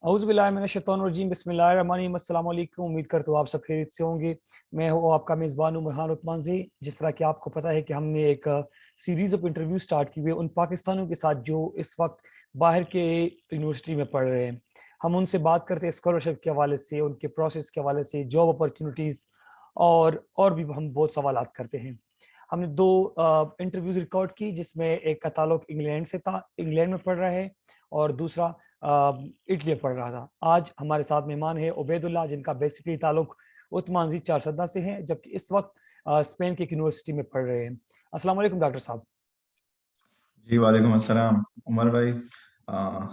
औज़ुबिल्लाहि बिस्मिल्लाहिर्रहमानिर्रहीम। अस्सलाम वालेकुम। उम्मीद करता हूँ आप सब खैरियत से होंगे। मैं हूँ आपका मेज़बान उमरहान उतमांज़ी। जिस तरह कि आपको पता है कि हमने एक सीरीज़ ऑफ इंटरव्यू स्टार्ट की हुई है उन पाकिस्तानियों के साथ जो इस वक्त बाहर के यूनिवर्सिटी में पढ़ रहे हैं। हम उनसे बात करते हैं स्कॉलरशिप के हवाले से, उनके प्रोसेस के हवाले से, जॉब अपॉर्चुनिटीज़ और भी हम बहुत सवालात करते हैं। हमने 2 इंटरव्यूज़ रिकॉर्ड की जिसमें एक का ताल्लुक इंग्लैंड से था, इंग्लैंड में पढ़ रहा है, और दूसरा इटली में पढ़ रहा था। आज हमारे साथ मेहमान है उबैदुल्लाह, जिनका बेसिकली ताल्लुक उस्मानी चारसदा से है, जबकि इस वक्त स्पेन की एक यूनिवर्सिटी में पढ़ रहे हैं। अस्सलाम वालेकुम डॉक्टर साहब। जी वालेकुम अस्सलाम उमर भाई।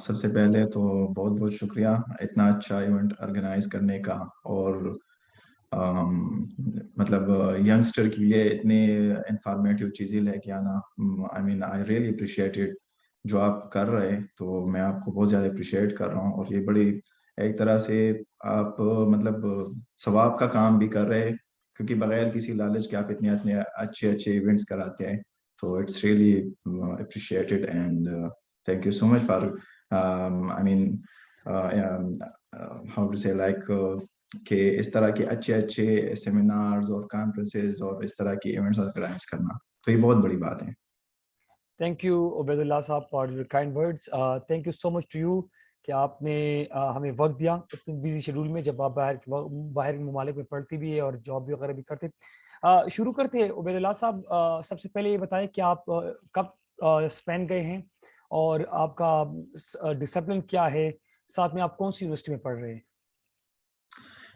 सबसे पहले तो बहुत बहुत शुक्रिया इतना अच्छा इवेंट ऑर्गेनाइज करने का। और अम, मतलब यंगस्टर के लिए इतनी इंफॉर्मेटिव चीज़ें लेके आना। I mean I really appreciate it. जो आप कर रहे हैं तो मैं आपको बहुत ज़्यादा अप्रिशिएट कर रहा हूँ। और ये बड़ी एक तरह से आप मतलब सवाब का काम भी कर रहे हैं, क्योंकि बगैर किसी लालच के आप इतने इतने अच्छे अच्छे इवेंट्स कराते हैं। So it's really appreciated, and thank you so much for I mean how to say like कि इस तरह के अच्छे अच्छे सेमिनार्स और कॉन्फ्रेंसेस और इस तरह के इवेंट्स ऑर्गेनाइज करना, तो ये बहुत बड़ी बात है। थैंक यू उबैदुल्लाह साहब for your kind words. Thank you so much to you कि आपने हमें वक्त दिया इतने बिजी शेड्यूल में, जब आप बाहर के ममालिक में पढ़ती भी है और जॉब भी वगैरह भी करते। शुरू करते हैं उबैदुल्लाह साहब। सबसे पहले ये बताएं कि आप कब स्पेन गए हैं और आपका डिसिप्लिन क्या है, साथ में आप कौन सी यूनिवर्सिटी में पढ़ रहे हैं।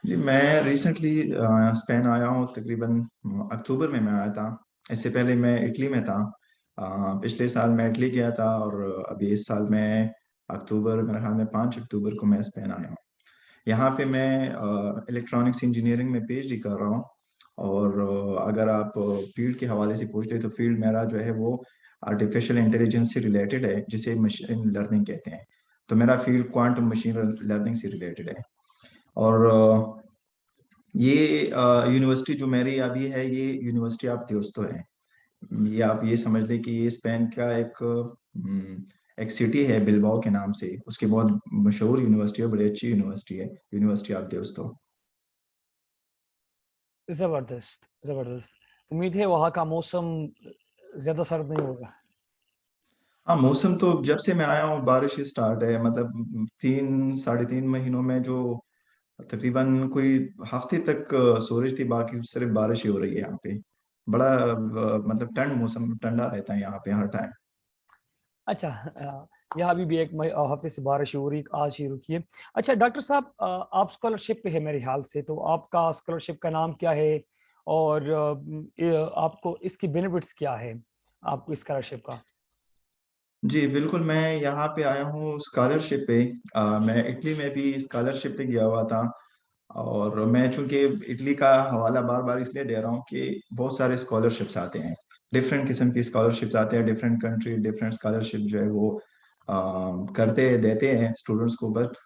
जी मैं रिसेंटली स्पेन आया हूँ, तकरीबन अक्टूबर में मैं आया था। इससे पहले मैं इटली में था। पिछले साल मैं इटली गया था, और अभी इस साल मैं अक्टूबर, मेरे ख्याल में 5 अक्टूबर को मैं स्पेन आया हूँ। यहाँ पे मैं इलेक्ट्रॉनिक्स इंजीनियरिंग में पीएचडी कर रहा हूँ। और अगर आप फील्ड के हवाले से पूछ ले तो फील्ड मेरा जो है वो आर्टिफिशियल इंटेलिजेंस से रिलेटेड है, जिसे मशीन लर्निंग कहते हैं। तो मेरा फील्ड क्वांटम मशीन लर्निंग से रिलेटेड है। और ये यूनिवर्सिटी जो मेरी अभी है, ये यूनिवर्सिटी आप दोस्तों है। ये आप ये समझ लें कि ये स्पेन का एक सिटी है बिलबाओ के नाम से, उसकी बहुत मशहूर यूनिवर्सिटी है, बड़ी अच्छी यूनिवर्सिटी है, यूनिवर्सिटी ऑफ दोस्तों। ज़बरदस्त ज़बरदस्त। उम्मीद है वहाँ का मौसम ज़्यादा सर्द नहीं होगा। हाँ, मौसम तो जब से मैं आया हूँ बारिश ही स्टार्ट है, मतलब 3 साढ़े 3 महीनों में जो तकरीबन कोई हफ्ते तक सूरज थी, बाकी सिर्फ बारिश ही हो रही है यहाँ पे। बड़ा मतलब ठंड, मौसम ठंडा रहता है यहाँ पे हर टाइम। अच्छा, यहाँ अभी भी एक हफ्ते से बारिश हो रही, आज ही रुकी है। अच्छा डॉक्टर साहब, आप स्कॉलरशिप पे है मेरे ख्याल से, तो आपका स्कॉलरशिप का नाम क्या है और आपको इसकी बेनिफिट्स क्या है, आपको इस स्कॉलरशिप का। जी बिल्कुल, मैं यहाँ पे आया हूँ स्कॉलरशिप पे। मैं इटली में भी स्कॉलरशिप पे गया हुआ था। और मैं चूंकि इटली का हवाला बार बार इसलिए दे रहा हूँ कि बहुत सारे स्कॉलरशिप्स आते हैं, डिफरेंट किस्म की स्कॉलरशिप्स आते हैं, डिफरेंट कंट्री डिफरेंट स्कॉलरशिप जो है वो करते देते हैं स्टूडेंट्स को। बट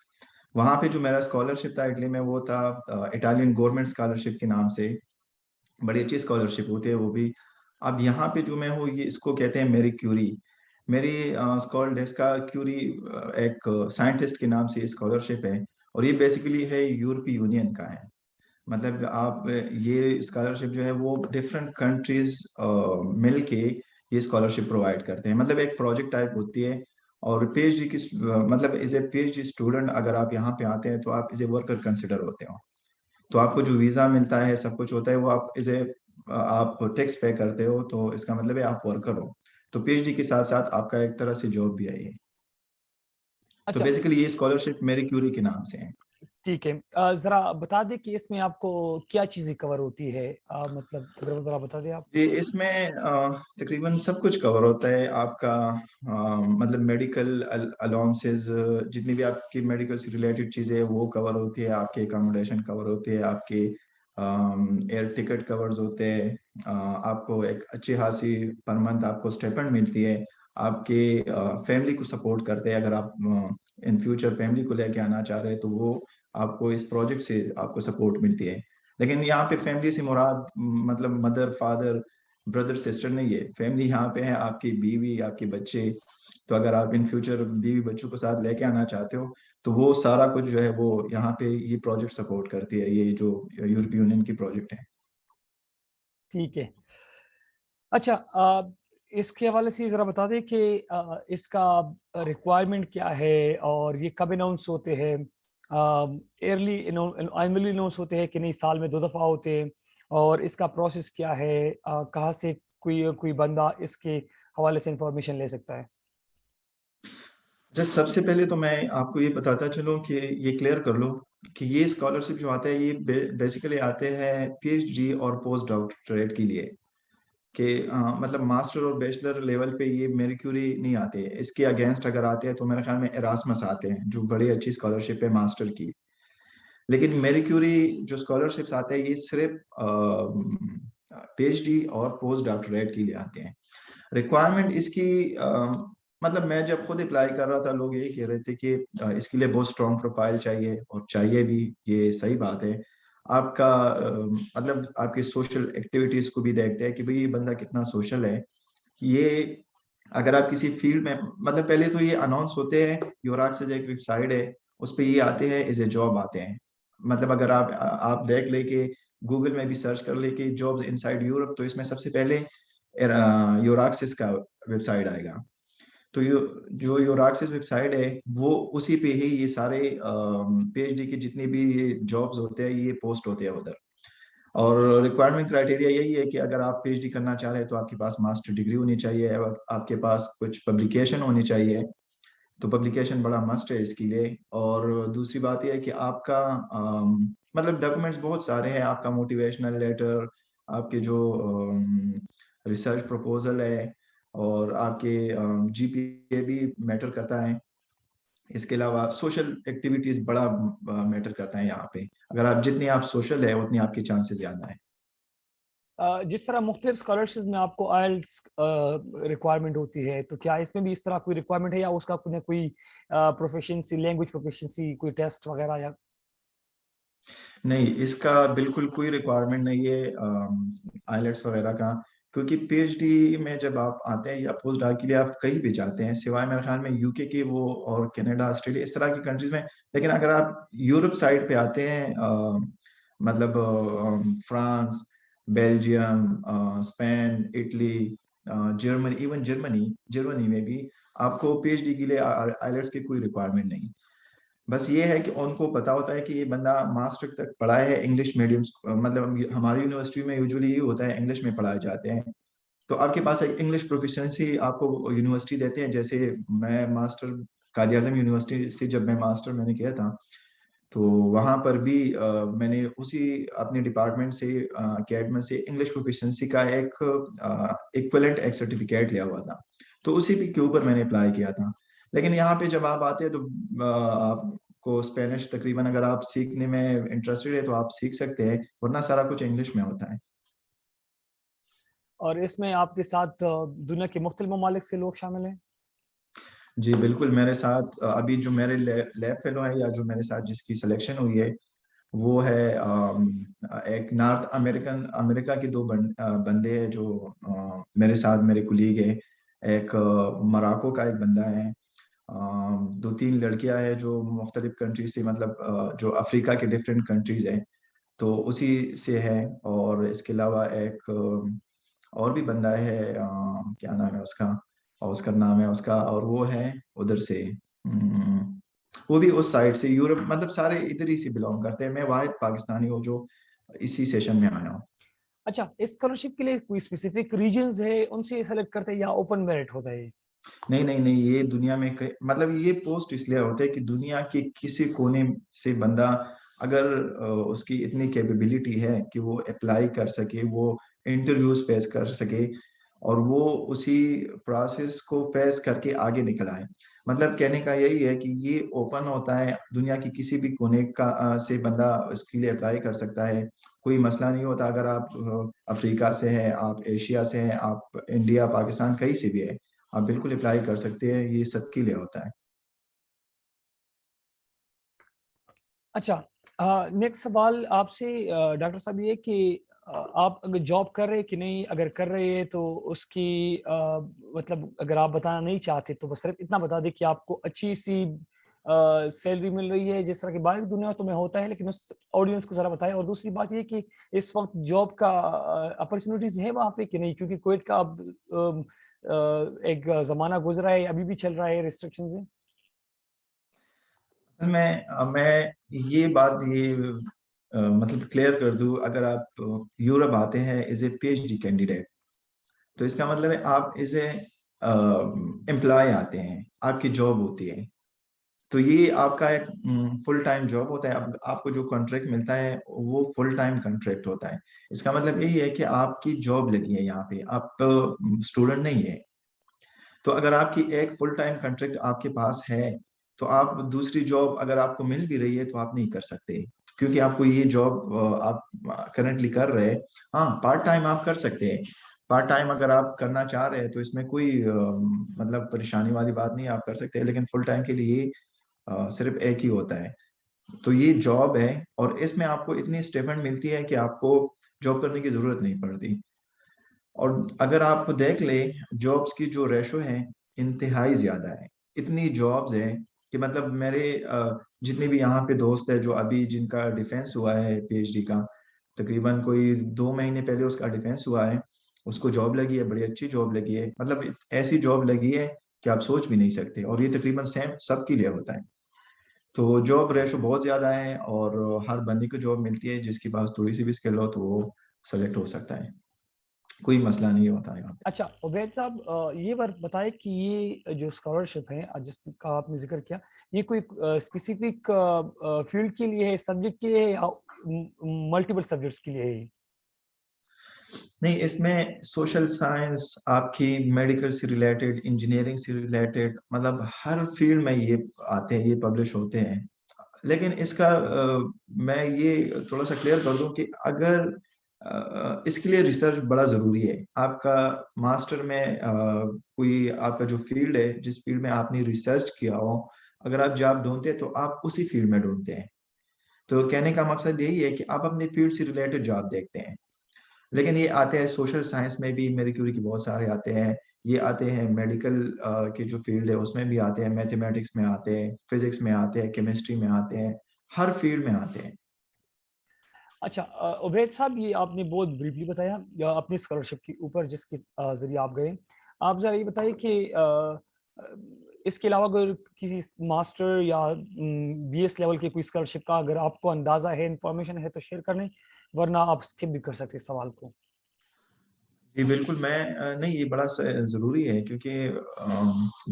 वहाँ पे जो मेरा स्कॉलरशिप था इटली में, वो था इटालियन गवर्नमेंट स्कॉलरशिप के नाम से। बड़ी अच्छी स्कॉलरशिप होती है वो भी। अब यहाँ पे जो मैं हूँ, ये इसको कहते हैं मेरी क्यूरी। मेरी स्कॉलर इसका क्यूरी एक साइंटिस्ट के नाम से स्कॉलरशिप है। और ये बेसिकली है यूरोपीय यूनियन का है। मतलब आप ये स्कॉलरशिप जो है वो डिफरेंट कंट्रीज मिल के ये स्कॉलरशिप प्रोवाइड करते हैं, मतलब एक प्रोजेक्ट टाइप होती है। और पीएचडी की मतलब एज ए पीएचडी स्टूडेंट अगर आप यहाँ पे आते हैं तो आप एज ए वर्कर कंसिडर होते हो। तो आपको जो वीजा मिलता है, सब कुछ होता है, वो आप एज ए आप टैक्स पे करते हो, तो इसका मतलब है आप वर्कर हो। तो पीएचडी के साथ साथ आपका एक तरह से जॉब भी है ये। तो अच्छा, बेसिकली ये स्कॉलरशिप मेरी क्यूरी के नाम से है। ठीक है। ज़रा बता दें कि इसमें आपको क्या चीज़ें कवर होती है, मतलब अगर ज़रा बता दें आप। जी इसमें तकरीबन सब कुछ कवर होता है आपका। मतलब मेडिकल अलाउंसेस, जितनी भी आपकी मेडिकल से रिलेटेड चीज़ें हैं वो कवर होती है, आपके एकोमोडेशन कवर होती है, आपके एयर टिकट कवर्स होते हैं। आपको एक अच्छी खासी पर मंथ आपको स्टेपंड मिलती है। आपके फैमिली को सपोर्ट करते हैं, अगर आप इन फ्यूचर फैमिली को लेके आना चाह रहे हैं तो वो आपको इस प्रोजेक्ट से आपको सपोर्ट मिलती है। लेकिन यहाँ पे फैमिली से मुराद मतलब मदर फादर ब्रदर सिस्टर नहीं है। फैमिली यहाँ पे है आपकी बीवी, आपके बच्चे। तो अगर आप इन फ्यूचर बीवी बच्चों को साथ लेके आना चाहते हो तो वो सारा कुछ जो है वो यहाँ पे ये प्रोजेक्ट सपोर्ट करती है, ये जो यूरोपीय यूनियन की प्रोजेक्ट है। ठीक है। अच्छा, इसके हवाले से ज़रा बता दें कि इसका रिक्वायरमेंट क्या है और ये कब अनाउंस होते हैं? ईयरली एनुअली अनाउंस होते हैं कि नहीं साल में 2 दफ़ा होते हैं? और इसका प्रोसेस क्या है? कहाँ से कोई कोई बंदा इसके हवाले से इन्फॉर्मेशन ले सकता है? जस्ट सबसे पहले तो मैं आपको ये बताता चलूँ कि ये क्लियर कर लो कि ये स्कॉलरशिप जो आता है ये बेसिकली आते हैं पीएचडी और पोस्ट डॉक्टरेट के लिए, कि मतलब मास्टर और बैचलर लेवल पे ये मैरी क्यूरी नहीं आते। इसके अगेंस्ट अगर आते हैं तो मेरे ख्याल में एरास्मस आते हैं, जो बड़ी अच्छी स्कॉलरशिप है मास्टर की। लेकिन मैरी क्यूरी जो स्कॉलरशिप्स आते हैं ये सिर्फ पीएचडी और पोस्ट डॉक्टरेट के लिए आते हैं। रिक्वायरमेंट इसकी मतलब मैं जब खुद अप्लाई कर रहा था लोग यही कह रहे थे कि इसके लिए बहुत स्ट्रॉन्ग प्रोफाइल चाहिए, और चाहिए भी, ये सही बात है। आपका मतलब आपकी सोशल एक्टिविटीज को भी देखते हैं कि भाई ये बंदा कितना सोशल है। कि ये अगर आप किसी फील्ड में, मतलब पहले तो ये अनाउंस होते हैं, यूराक से जो एक वेबसाइट है उस पर ये आते हैं एज ए जॉब आते हैं। मतलब अगर आप देख ले कि गूगल में भी सर्च कर ले कि जॉब्स इनसाइड यूरोप, तो इसमें सबसे पहले यूराक्सिस का वेबसाइट आएगा। तो जो यूराक्सिस वेबसाइट है वो उसी पे ही ये सारे पीएचडी की जितनी भी जॉब्स होते हैं ये पोस्ट होते हैं उधर। और रिक्वायरमेंट क्राइटेरिया यही है कि अगर आप पीएचडी करना चाह रहे हैं तो आपके पास मास्टर डिग्री होनी चाहिए, और आपके पास कुछ पब्लिकेशन होनी चाहिए। तो पब्लिकेशन बड़ा मस्ट है इसके लिए। और दूसरी बात यह है कि आपका मतलब डॉक्यूमेंट्स बहुत सारे हैं, आपका मोटिवेशनल लेटर, आपके जो रिसर्च प्रपोजल है, और आपके जीपीए भी मैटर करता है। इसके अलावा सोशल एक्टिविटीज बड़ा मैटर करता है यहाँ पे। अगर आप जितनी आप सोशल है उतनी आपके चांसेस ज्यादा है। जिस तरह मुख्तलिफ स्कॉलरशिप में आपको आइल्स रिक्वायरमेंट होती है, तो क्या इसमें भी इस तरह कोई रिक्वायरमेंट है या उसका कोई प्रोफिशिएंसी, लैंग्वेज प्रोफिशिएंसी, कोई टेस्ट वगैरह या? नहीं, इसका बिल्कुल कोई रिक्वायरमेंट नहीं है आइलेट्स वगैरह का। क्योंकि पीएचडी में जब आप आते हैं या पोस्ट डॉक के लिए आप कहीं भी जाते हैं, सिवाय मेरे ख्याल में यूके के वो और कनाडा, ऑस्ट्रेलिया, इस तरह की कंट्रीज में। लेकिन अगर आप यूरोप साइड पे आते हैं, मतलब France, Belgium, Spain, Italy, Germany, even Germany में भी आपको पीएचडी के लिए आइलेट्स की कोई रिक्वायरमेंट नहीं। बस ये है कि उनको पता होता है कि ये बंदा मास्टर तक पढ़ा है इंग्लिश मीडियम, मतलब हमारी यूनिवर्सिटी में यूजुअली ये होता है, इंग्लिश में पढ़ाए जाते हैं। तो आपके पास एक इंग्लिश प्रोफिशिएंसी आपको यूनिवर्सिटी देते हैं। जैसे मैं मास्टर कायद आज़म यूनिवर्सिटी से जब मैं मास्टर मैंने किया था, तो वहां पर भी मैंने उसी अपने डिपार्टमेंट से कैडमा से इंग्लिश प्रोफिशिएंसी का एक इक्विवेलेंट एक सर्टिफिकेट लिया हुआ था। तो उसी के ऊपर मैंने अप्लाई किया था। लेकिन यहाँ पे जब आप आते हैं तो आपको स्पेनिश तकरीबन, अगर आप सीखने में इंटरेस्टेड है तो आप सीख सकते हैं, वरना सारा कुछ इंग्लिश में होता है। और इसमें आपके साथ दुनिया के मुख्तलिफ ममालिक से लोग शामिल हैं? जी बिल्कुल, मेरे साथ अभी जो मेरे लैब फेलो है, या जो मेरे साथ जिसकी सिलेक्शन हुई है, वो है एक नॉर्थ अमेरिकन अमेरिका के दो बंदे हैं जो मेरे साथ मेरे कुलीग है। एक मोरक्को का एक बंदा है। दो तीन लड़कियां हैं जो मुख्तलिफ कंट्रीज से, मतलब जो अफ्रीका के डिफरेंट कंट्रीज हैं, तो उसी से है। और इसके अलावा एक और भी बंदा है, क्या नाम है उसका, और उसका नाम है उसका, और वो है उधर से। हम्म, वो भी उस साइड से, यूरोप, मतलब सारे इधर ही से बिलोंग करते हैं। मैं वाहिद पाकिस्तानी हूँ जो इसी सेशन में आया हूँ। अच्छा, इस स्कॉलरशिप के लिए कोई स्पेसिफिक रीजंस है उनसे सेलेक्ट करते हैं या ओपन मेरिट होता है ये? नहीं नहीं नहीं, ये दुनिया में मतलब ये पोस्ट इसलिए होता है कि दुनिया के किसी कोने से बंदा, अगर उसकी इतनी कैपेबिलिटी है कि वो अप्लाई कर सके, वो इंटरव्यूज फेस कर सके, और वो उसी प्रोसेस को फेस करके आगे निकल आए। मतलब कहने का यही है कि ये ओपन होता है, दुनिया की किसी भी कोने का से बंदा इसके लिए अप्लाई कर सकता है। कोई मसला नहीं होता। अगर आप अफ्रीका से हैं, आप एशिया से हैं, आप इंडिया, पाकिस्तान, कहीं से भी है, आप बिल्कुल अप्लाई कर सकते हैं। ये सबके लिए होता है। अच्छा, नेक्स्ट सवाल आपसे डॉक्टर साहब ये कि आप अगर जॉब कर रहे हैं कि नहीं? अगर कर रहे हैं तो उसकी मतलब अगर आप बताना नहीं चाहते तो बस सिर्फ़ इतना बता दें कि आपको अच्छी-सी सैलरी मिल रही है, जिस तरह की बाहरी दुनिया तो में होता है, लेकिन उस ऑडियंस को ज़रा बताएँ। और दूसरी बात ये कि इस वक़्त जॉब का अपॉर्च्युनिटीज़ है वहाँ पे कि नहीं? क्योंकि कुवैत का अब एक ज़माना गुज़रा है, अभी भी चल रहा है, रिस्ट्रिक्शंस हैं। असल में मैं ये बात मतलब क्लियर कर दूँ, अगर आप यूरोप आते हैं एज़ ए पीएचडी कैंडिडेट, तो इसका मतलब है आप एज़ ए एम्प्लॉयी आते हैं, आपकी जॉब होती है। तो ये आपका एक फुल टाइम जॉब होता है। अब आपको जो कॉन्ट्रैक्ट मिलता है वो फुल टाइम कॉन्ट्रैक्ट होता है। इसका मतलब यही है कि आपकी जॉब लगी है यहाँ पे, आप स्टूडेंट नहीं है। तो अगर आपकी एक फुल टाइम कॉन्ट्रैक्ट आपके पास है, तो आप दूसरी जॉब अगर आपको मिल भी रही है तो आप नहीं कर सकते, क्योंकि आपको ये जॉब आप करंटली कर रहे हैं। हाँ, पार्ट टाइम आप कर सकते हैं। पार्ट टाइम अगर आप करना चाह रहे हैं तो इसमें कोई मतलब परेशानी वाली बात नहीं, आप कर सकते हैं, लेकिन फुल टाइम के लिए सिर्फ एक ही होता है। तो ये जॉब है और इसमें आपको इतनी स्टिपेंड मिलती है कि आपको जॉब करने की जरूरत नहीं पड़ती। और अगर आप देख ले, जॉब्स की जो रेशो है इंतहाई ज्यादा है। इतनी जॉब्स है कि मतलब मेरे जितने भी यहाँ पे दोस्त है जो अभी जिनका डिफेंस हुआ है पीएचडी का, तकरीबन कोई 2 महीने पहले उसका डिफेंस हुआ है, उसको जॉब लगी है, बड़ी अच्छी जॉब लगी है, मतलब ऐसी जॉब लगी है कि आप सोच भी नहीं सकते। और ये तकरीबन सेम सबके लिए होता है। तो जॉब रेशो बहुत ज्यादा है और हर बंदे को जॉब मिलती है, जिसके पास थोड़ी सी भी स्किल हो तो वो सेलेक्ट हो सकता है। कोई मसला नहीं होता है यहाँ पे। अच्छा, उबैद साहब, ये बात बताएँ कि ये जो स्कॉलरशिप है जिसका आपने ज़िक्र किया, ये कोई स्पेसिफ़िक फ़ील्ड के लिए है, सब्जेक्ट के लिए है या मल्टीपल सब्जेक्ट्स के लिए है ये? नहीं, इसमें सोशल साइंस, आपकी मेडिकल से रिलेटेड, इंजीनियरिंग से रिलेटेड, मतलब हर फील्ड में ये आते हैं, ये पब्लिश होते हैं। लेकिन इसका मैं ये थोड़ा सा क्लियर कर दूं कि अगर इसके लिए रिसर्च बड़ा ज़रूरी है। आपका मास्टर में कोई आपका जो फील्ड है, जिस फील्ड में आपने रिसर्च किया हो, अगर आप जॉब ढूंढते हैं तो आप उसी फील्ड में ढूंढते हैं। तो कहने का मकसद यही है कि आप अपने फील्ड से रिलेटेड जॉब देखते हैं। लेकिन ये आते हैं सोशल साइंस में भी, मेरी क्यूरी के बहुत सारे आते हैं। ये आते हैं मेडिकल के जो फील्ड है उसमें भी आते हैं, मैथमेटिक्स में आते हैं, फिजिक्स में आते हैं, केमिस्ट्री में आते हैं, हर फील्ड में आते हैं। अच्छा, उबैद साहब, ये आपने बहुत ब्रीफली बताया अपनी स्कॉलरशिप के ऊपर जिसके ज़रिए आप गए। आप ज़रा ये बताइए कि अ, इसके अलावा अगर किसी मास्टर या बीएस लेवल की कोई स्कॉलरशिप का अगर आपको अंदाज़ा है, इन्फॉर्मेशन है तो शेयर कर लें, वरना आप स्किप भी कर सकते हैं इस सवाल को। जी बिल्कुल, मैं नहीं, ये बड़ा ज़रूरी है, क्योंकि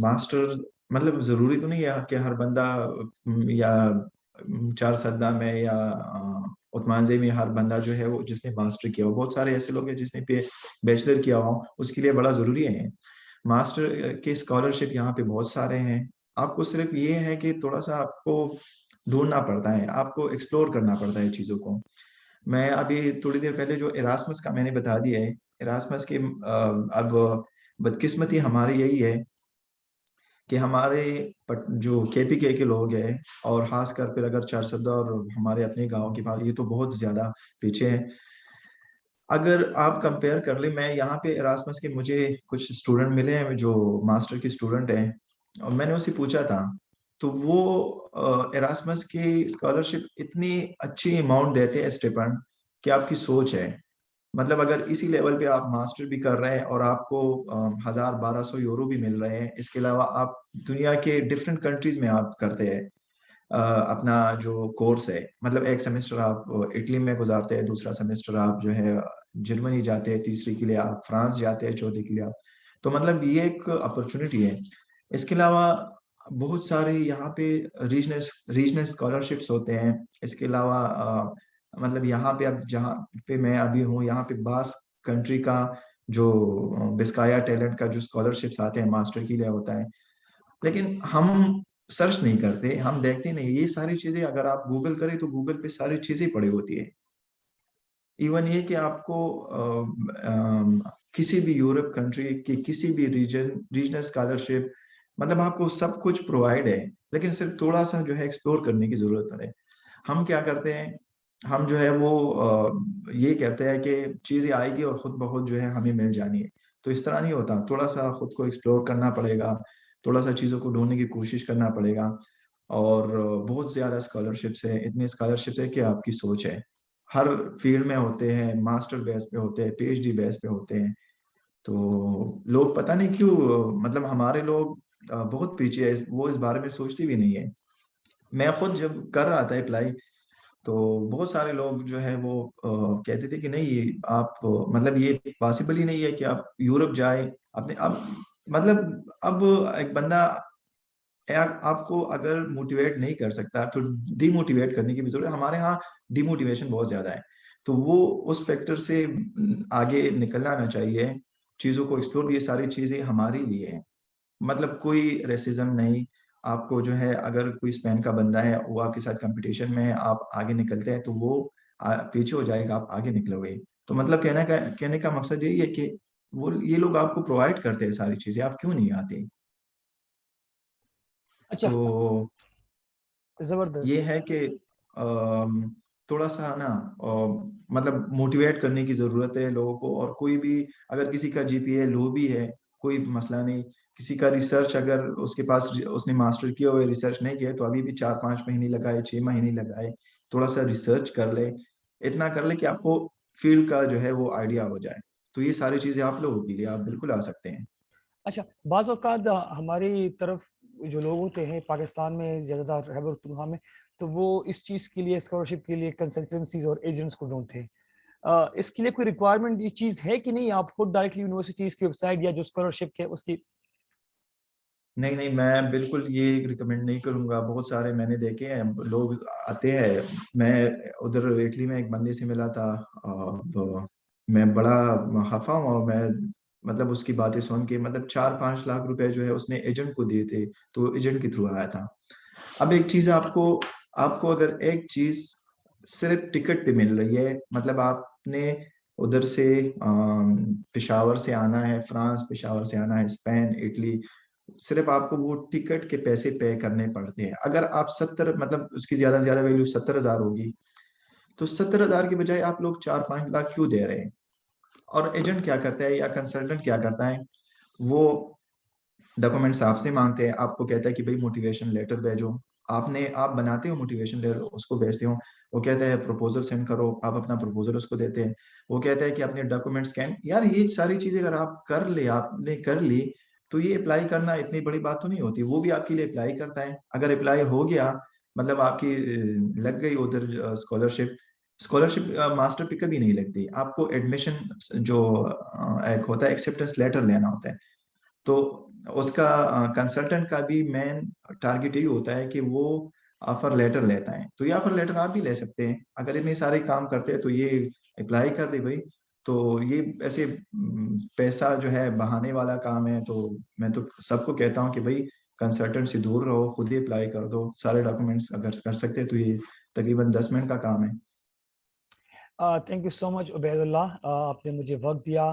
मास्टर मतलब ज़रूरी तो नहीं है कि हर बंदा या चार सद्दा में या उस्मानजे में हर बंदा जो है वो जिसने मास्टर किया हो। बहुत सारे ऐसे लोग हैं जिसने बैचलर किया हो, उसके लिए बड़ा ज़रूरी है। मास्टर के स्कॉलरशिप यहाँ पे बहुत सारे हैं। आपको सिर्फ ये है कि थोड़ा सा आपको ढूंढना पड़ता है, आपको एक्सप्लोर करना पड़ता है चीज़ों को। मैं अभी थोड़ी देर पहले जो इरास्मस का मैंने बता दिया है, इरास्मस की अब बदकिस्मती हमारी यही है कि हमारे जो केपीके के लोग हैं, और खासकर फिर अगर चारसद्दा और हमारे अपने गांव की बात, ये तो बहुत ज्यादा पीछे है। अगर आप कंपेयर कर ले, मैं यहाँ पे इरास्मस के मुझे कुछ स्टूडेंट मिले हैं जो मास्टर के स्टूडेंट हैं, और मैंने उससे पूछा था, तो वो इरास्मस की स्कॉलरशिप इतनी अच्छी अमाउंट देते हैं स्टिपेंड कि आपकी सोच है। मतलब अगर इसी लेवल पे आप मास्टर भी कर रहे हैं और आपको 1000-1200 यूरो भी मिल रहे हैं, इसके अलावा आप दुनिया के डिफरेंट कंट्रीज में आप करते हैं अपना जो कोर्स है, मतलब एक सेमेस्टर आप इटली में गुजारते हैं, दूसरा सेमेस्टर आप जो है जर्मनी जाते हैं, तीसरी के लिए आप फ्रांस जाते हैं, चौथी के लिए आप, तो मतलब ये एक अपॉर्चुनिटी है। इसके अलावा बहुत सारे यहाँ पे रीजनल रीजनल स्कॉलरशिप्स होते हैं। इसके अलावा मतलब यहाँ पे अब जहाँ पे मैं अभी हूँ, यहाँ पे बास्क कंट्री का जो बिस्काया टैलेंट का जो स्कॉलरशिप्स आते हैं मास्टर के लिए होता है। लेकिन हम सर्च नहीं करते, हम देखते नहीं ये सारी चीजें। अगर आप गूगल करें तो गूगल पे सारी चीजें पड़ी होती है। इवन ये कि आपको किसी भी यूरोप कंट्री की किसी भी रीजनल स्कॉलरशिप, मतलब आपको सब कुछ प्रोवाइड है, लेकिन सिर्फ थोड़ा सा जो है एक्सप्लोर करने की जरूरत है। हम क्या करते हैं, हम जो है वो ये कहते हैं कि चीजें आएगी और खुद ब खुद जो है हमें मिल जानी है। तो इस तरह नहीं होता, थोड़ा सा खुद को एक्सप्लोर करना पड़ेगा, थोड़ा सा चीज़ों को ढूंढने की कोशिश करना पड़ेगा। और बहुत ज़्यादा स्कॉलरशिप्स है, इतनी स्कॉलरशिप्स है कि आपकी सोच है। हर फील्ड में होते हैं, मास्टर बेस पे होते हैं, पीएचडी बेस पे होते हैं। तो लोग पता नहीं क्यों, मतलब हमारे लोग बहुत पीछे है, वो इस बारे में सोचते भी नहीं है। मैं खुद जब कर रहा था अप्लाई, तो बहुत सारे लोग जो है वो कहते थे कि नहीं ये आप मतलब ये पॉसिबल ही नहीं है कि आप यूरोप जाए। अपने अब मतलब अब एक बंदा आपको अगर मोटिवेट नहीं कर सकता तो डिमोटिवेट करने की भी जरूरत है। हमारे यहाँ डिमोटिवेशन बहुत ज्यादा है, तो वो उस फैक्टर से आगे निकलना आना चाहिए, चीजों को एक्सप्लोर। ये सारी चीजें हमारे लिए हैं, मतलब कोई रेसिज्म नहीं। आपको जो है अगर कोई स्पेन का बंदा है, वो आपके साथ कंपटीशन में है, आप आगे निकलते हैं तो वो पीछे हो जाएगा, आप आगे निकलोगे। तो मतलब कहने का मकसद यही है कि वो ये लोग आपको प्रोवाइड करते हैं सारी चीजें, आप क्यों नहीं आते। अच्छा, तो ये जबरदस्त। है कि थोड़ा सा ना मतलब मोटिवेट करने की जरूरत है लोगों को। और कोई भी अगर किसी का जीपीए लो भी है, कोई मसला नहीं। किसी का रिसर्च अगर उसके पास उसने मास्टर किया हुआ रिसर्च नहीं किया है, तो अभी भी 4-5 महीने लगाए, 6 महीने लगाए, थोड़ा सा रिसर्च कर ले। इतना कर ले कि आपको फील्ड का जो है वो आइडिया हो जाए। तो ये सारी चीजें आप लोगों के लिए आप बिल्कुल आ सकते हैं। अच्छा, बाज़ औक़ात हमारी तरफ जो लोग होते हैं पाकिस्तान में ज़्यादातर खैबर पख्तूनख्वा में, तो वो इस चीज़ के लिए स्कॉलरशिप के लिए कंसल्टेंसीज़ और एजेंट्स को ढूँढते हैं। इसके लिए कोई रिक्वायरमेंट ये चीज़ है कि नहीं, आप खुद डायरेक्टली यूनिवर्सिटीज़ की वेबसाइट या जो स्कॉलरशिप है उसकी। नहीं नहीं, मैं बिल्कुल ये रिकमेंड नहीं करूंगा। बहुत सारे मैंने देखे हैं लोग आते हैं। मैं उधर इटली में एक बंदे से मिला था, मैं बड़ा खफा हूँ। और मैं मतलब उसकी बातें सुन के, मतलब 4-5 लाख रुपए जो है उसने एजेंट को दिए थे, तो एजेंट के थ्रू आया था। अब एक चीज आपको आपको अगर एक चीज सिर्फ टिकट पे मिल रही है, मतलब आपने उधर से पेशावर से आना है फ्रांस, पेशावर से आना है स्पेन, इटली, सिर्फ आपको वो टिकट के पैसे पे करने पड़ते हैं। अगर आप 70, मतलब उसकी ज्यादा से ज्यादा वैल्यू 70,000 होगी, तो 70,000 की बजाय आप लोग 4-5 लाख क्यों दे रहे हैं। और एजेंट क्या करता है या कंसल्टेंट क्या करता है, वो डॉक्यूमेंट्स आपसे मांगते हैं, आपको कहता है कि भाई मोटिवेशन लेटर भेजो। आप बनाते हो मोटिवेशन लेटर, उसको भेजते हो। वो कहता है प्रपोजल सेंड करो, आप अपना प्रपोजल उसको देते हैं। वो कहता है कि अपने डॉक्यूमेंट स्कैन, यार ये सारी चीजें अगर आपने कर ली, तो ये अप्लाई करना इतनी बड़ी बात तो नहीं होती। वो भी आपके लिए अप्लाई करता है, अगर अप्लाई हो गया, मतलब आपकी लग गई उधर स्कॉलरशिप। स्कॉलरशिप मास्टर पे कभी नहीं लगती, आपको एडमिशन जो एक होता है एक्सेप्टेंस लेटर लेना होता है। तो उसका कंसल्टेंट का भी मेन टारगेट यही होता है कि वो ऑफर लेटर लेता है। तो ये ऑफर लेटर आप भी ले सकते हैं, अगर इतने सारे काम करते हैं तो ये अप्लाई कर दे भाई। तो ये ऐसे पैसा जो है बहाने वाला काम है। तो मैं तो सबको कहता हूँ कि भाई कंसल्टेंट से दूर रहो, खुद ही अप्लाई कर दो। सारे डॉक्यूमेंट्स अगर कर सकते हैं तो ये तकरीबन 10 मिनट का काम है। Thank you so much Ubaidullah, आपने मुझे वक्त दिया।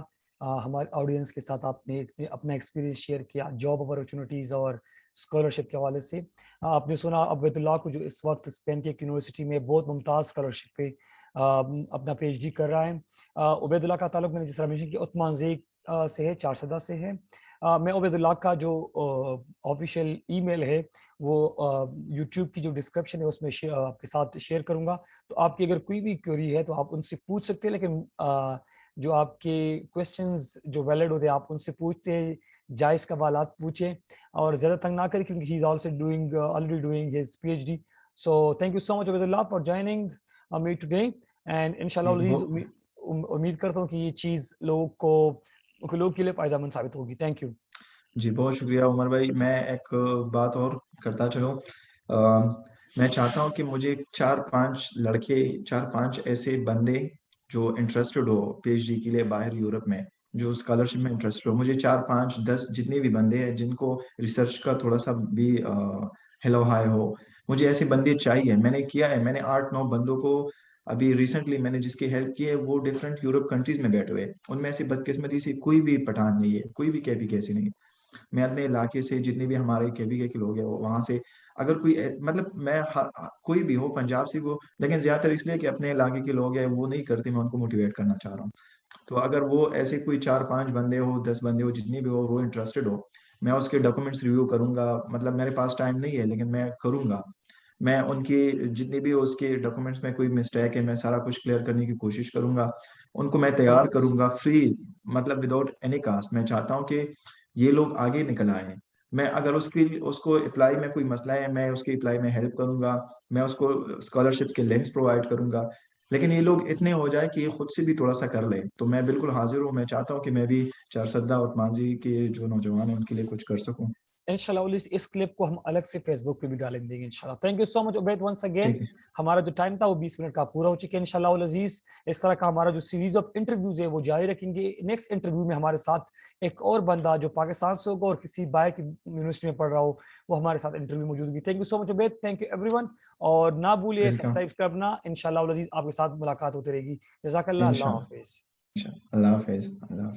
हमारे ऑडियंस के साथ आपने अपना एक्सपीरियंस शेयर किया जॉब अपॉर्चुनिटीज़ और स्कॉलरशिप के हवाले से। आपने सुना उबैदुल्लाह को, जो इस वक्त स्पेन की एक यूनिवर्सिटी में बहुत मुमताज़ स्कॉलरशिप पे अपना पीएचडी कर रहा है। उबैदुल्लाह का ताल्लुक, मैंने जिस तरह मेंशन किया, उस्मान ज़ेक से है, चारसदा से है। मैं उबैदुल्लाह का जो ऑफिशियल ईमेल है वो यूट्यूब की जो डिस्क्रिप्शन है उसमें आपके साथ शेयर करूँगा। तो आपकी अगर कोई भी क्वेरी है तो आप उनसे पूछ सकते हैं, लेकिन जो आपके क्वेश्चंस जो वैलिड होते हैं आप उनसे पूछते हैं, जायज़ सवालात पूछें और ज़्यादा तंग ना करें, क्योंकि he is also doing already doing his PhD. So thank you so much Ubaidullah for joining me today, and इंशाल्लाह जी, अज़ीज़ उम्मीद करता हूँ कि ये चीज़ लोगों के लिए फ़ायदेमंद साबित होगी। Thank you. जी, बहुत शुक्रिया उमर भाई। मैं एक बात और करता चलूँ, मैं चाहता हूँ कि मुझे 4-5 ऐसे बंदे जो इंटरेस्टेड हो पीएचडी के लिए बाहर यूरोप में, जो स्कॉलरशिप में इंटरेस्टेड हो। मुझे 4-5-10 जितने भी बंदे हैं जिनको रिसर्च का थोड़ा सा भी हेलो हाय हो, मुझे ऐसे बंदे चाहिए। मैंने किया है, मैंने 8-9 बंदों को अभी रिसेंटली मैंने जिसकी हेल्प की है, वो डिफरेंट यूरोप कंट्रीज में बैठे हुए हैं। उनमें से बदकिस्मती से कोई भी पठान नहीं है, कोई भी कैसी नहीं है। मैं अपने इलाके से जितने भी हमारे केबीके के लोग हैं वो वहां से अगर कोई मतलब मैं कोई भी हो, पंजाब से भी हो, लेकिन ज़्यादातर इसलिए कि अपने इलाके के लोग हैं, वो नहीं करते, मैं उनको मोटिवेट करना चाह रहा हूँ। तो अगर वो ऐसे कोई 4-5 बंदे हो, 10 बंदे हो, जितनी भी हो, वो इंटरेस्टेड हो, मैं उसके डॉक्यूमेंट्स रिव्यू करूँगा, मतलब मेरे पास टाइम नहीं है, लेकिन मैं करूँगा। मैं उनकी जितनी भी उसके डॉक्यूमेंट्स में कोई मिस्टेक है, मैं सारा कुछ क्लियर करने की कोशिश करूँगा। उनको मैं तैयार ओके, करूँगा फ्री, मतलब विदाउट एनी कॉस्ट। मैं चाहता हूँ कि ये लोग आगे निकल आएँ। मैं अगर उसको अप्लाई में कोई मसला है, मैं उसकी अप्लाई में हेल्प करूँगा। मैं उसको स्कॉलरशिप्स के लिंक्स प्रोवाइड करूँगा। लेकिन ये लोग इतने हो जाए कि ये खुद से भी थोड़ा-सा कर लें। तो मैं बिल्कुल हाज़िर हूँ। मैं चाहता हूँ कि मैं भी चारसद्दा और मांझी के जो नौजवान हैं, उनके लिए कुछ कर सकूँ। इंशाल्लाह उल इस क्लिप को हम अलग से फेसबुक पे भी डाल देंगे इंशाल्लाह। Thank you so much Ubaid once again. ठीक है। हमारा जो टाइम था वो 20 मिनट का पूरा हो चुका है इंशाल्लाह उल अज़ीज़। इस तरह का हमारा जो सीरीज़ ऑफ इंटरव्यूज़ है वो जारी रखेंगे। नेक्स्ट इंटरव्यू में हमारे साथ एक और बंदा जो पाकिस्तान से होगा और किसी बाहर की यूनिवर्सिटी में पढ़ रहा हो, वो हमारे साथ इंटरव्यू में मौजूद होगी। Thank you so much Ubaid, thank you everyone, और ना भूलिए वेलकम। सब्सक्राइब करना। इंशाल्लाह उल अज़ीज़ आपके साथ मुलाकात होती रहेगी। जज़ाकल्लाह, अल्लाह इंशाल्लाह, हाफ़िज़। इंशाल्लाह। अल्लाह हाफ़िज़। अल्लाह